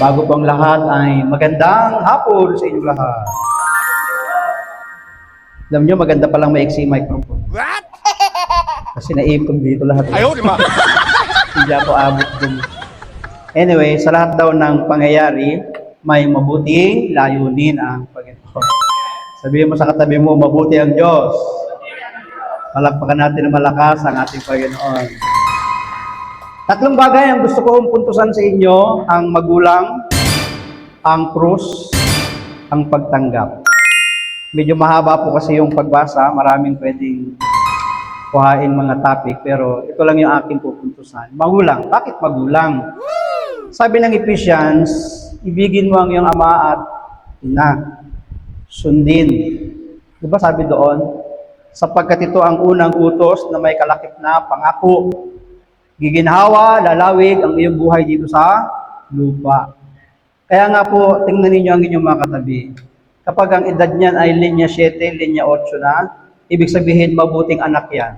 Bago pang lahat ay magandang hapon sa inyong lahat. Alam nyo, maganda palang maiksi microphone. What? Kasi naipon dito lahat. Ayaw, di ba? Hindi ako abot dun. Anyway, sa lahat daw ng pangyayari, may mabuting layunin ang Panginoon. Sabihin mo sa katabi mo, mabuti ang Diyos. Palakpakan natin ng malakas ang ating Panginoon. Tatlong bagay ang gusto kong puntusan sa inyo, ang magulang, ang krus, ang pagtanggap. Medyo mahaba po kasi yung pagbasa, maraming pwedeng kuhain mga topic, pero ito lang yung aking pupuntusan. Magulang. Bakit magulang? Sabi ng Ephesians, ibigin mo ang iyong ama at ina. Sundin. Diba sabi doon? Sapagkat ito ang unang utos na may kalakip na pangako. Giginhawa, lalawig ang iyong buhay dito sa lupa. Kaya nga po, tingnan ninyo ang inyong mga katabi. Kapag ang edad niyan ay linya 7, linya 8 na, ibig sabihin mabuting anak yan.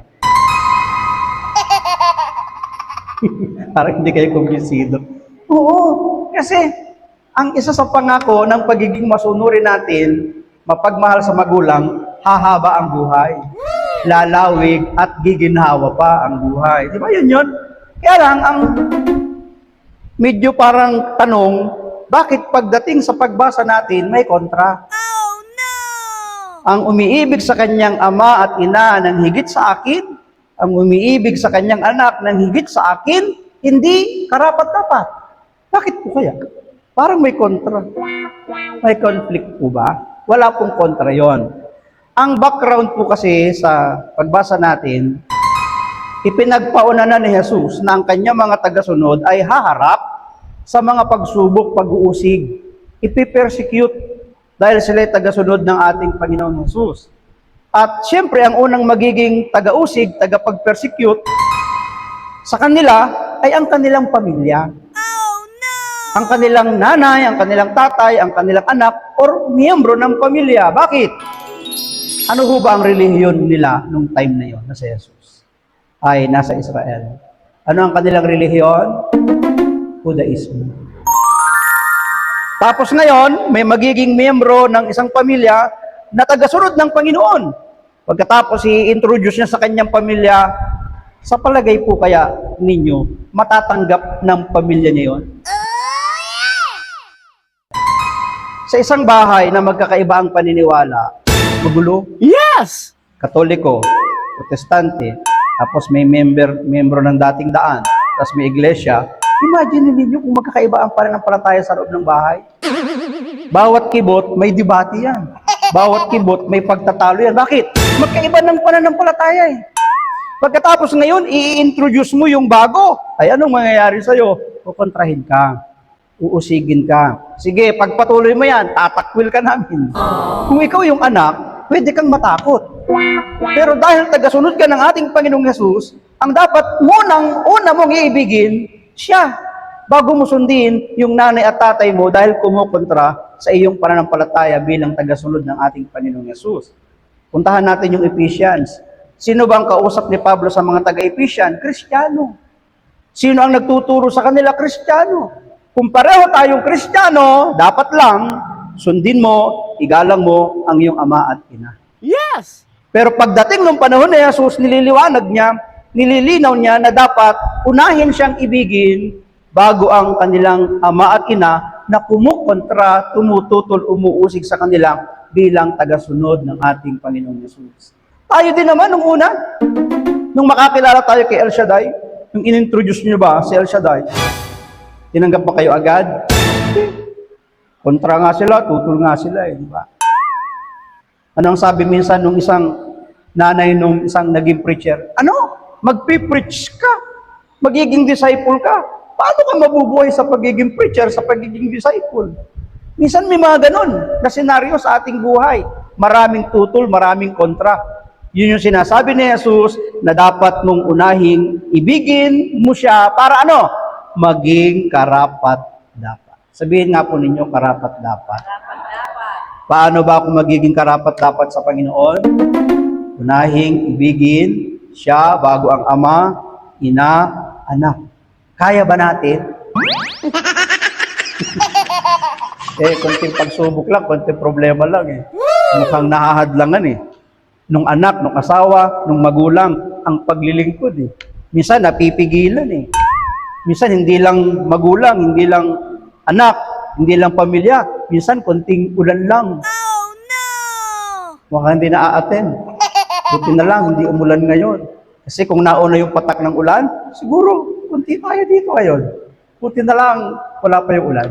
Parang hindi kayo kumbinsido. Oo, kasi ang isa sa pangako ng pagiging masunurin natin, mapagmahal sa magulang, hahaba ang buhay. Lalawig at giginhawa pa ang buhay. Di ba yun yun? Kaya lang, ang medyo parang tanong, bakit pagdating sa pagbasa natin, may kontra? Oh, no! Ang umiibig sa kanyang ama at ina ng higit sa akin, ang umiibig sa kanyang anak ng higit sa akin, hindi karapat-dapat. Bakit po kaya? Parang may kontra. May conflict po ba? Wala pong kontra yon. Ang background po kasi sa pagbasa natin, ipinagpauna na ni Jesus na ang kanyang mga tagasunod ay haharap sa mga pagsubok, pag-uusig, ipipersecute dahil sila ay tagasunod ng ating Panginoon Jesus. At siyempre, ang unang magiging taga-usig, tagapag-persecute sa kanila ay ang kanilang pamilya. Oh, no! Ang kanilang nanay, ang kanilang tatay, ang kanilang anak, or miyembro ng pamilya. Bakit? Ano ho ba ang relihiyon nila nung time na yon na si Jesus? Ay nasa Israel. Ano ang kanilang relihiyon? Judaismo. Tapos ngayon, may magiging miyembro ng isang pamilya na tagasunod ng Panginoon. Pagkatapos i-introduce niya sa kanyang pamilya, sa palagay po kaya ninyo, matatanggap ng pamilya niya yon? Sa isang bahay na magkakaiba ang paniniwala, magulo, Yes! Katoliko, Protestante, tapos may membro ng dating daan, tapos may iglesia. Imagine ninyo kung magkakaiba ang pananampalataya sa loob ng bahay. Bawat kibot, may debate yan. Bawat kibot, may pagtatalo yan. Bakit? Magkaiba ng pananampalataya eh. Pagkatapos ngayon, i-introduce mo yung bago. Ay, anong mangyayari sa'yo? Kukontrahin ka. Uusigin ka. Sige, pagpatuloy mo yan, tatakwil ka namin. Kung ikaw yung anak, pwede kang matakot. Pero dahil tagasunod ka ng ating Panginoong Yesus, ang dapat una mong iibigin, siya. Bago mo sundin yung nanay at tatay mo dahil kumukontra sa iyong pananampalataya bilang tagasunod ng ating Panginoong Yesus. Puntahan natin yung Ephesians. Sino bang kausap ni Pablo sa mga taga-Ephesian? Kristiyano. Sino ang nagtuturo sa kanila? Kristiyano. Kung pareho tayong Kristiyano, dapat lang sundin mo, igalang mo ang iyong ama at ina. Yes! Pero pagdating ng panahon ni Jesus, nililiwanag niya, nililinaw niya na dapat unahin siyang ibigin bago ang kanilang ama at ina na kumukontra, tumututol, umuusig sa kanila bilang tagasunod ng ating Panginoong Yesus. Tayo din naman nung una, nung makakilala tayo kay El Shaddai, nung inintroduce niyo ba si El Shaddai, tinanggap ba kayo agad? Kontra nga sila, tutol nga sila eh, di ba? Ano ang sabi minsan nung isang nanay nung isang naging preacher? Ano? Magpipreach ka. Magiging disciple ka. Paano ka mabubuhay sa pagiging preacher, sa pagiging disciple? Minsan may mga ganun na senaryo sa ating buhay. Maraming tutol, maraming kontra. Yun yung sinasabi ni Jesus na dapat mong unahing ibigin mo siya para ano? Maging karapat-dapat. Sabihin nga po ninyo, karapat-dapat. Paano ba ako magiging karapat-dapat sa Panginoon? Unahing ibigin siya bago ang ama, ina, anak. Kaya ba natin? Konting pagsubok lang, konting problema lang eh. Mukhang nahahadlangan eh. Nung anak, nung asawa, nung magulang, ang paglilingkod eh. Minsan napipigilan eh. Minsan hindi lang magulang, hindi lang anak, hindi lang pamilya. Minsan konting ulan lang. Oh no! Mukhang hindi na-a-attend. Buti na lang, hindi umulan ngayon. Kasi kung nauna yung patak ng ulan, siguro, kunti tayo dito ngayon. Buti na lang, wala pa yung ulan.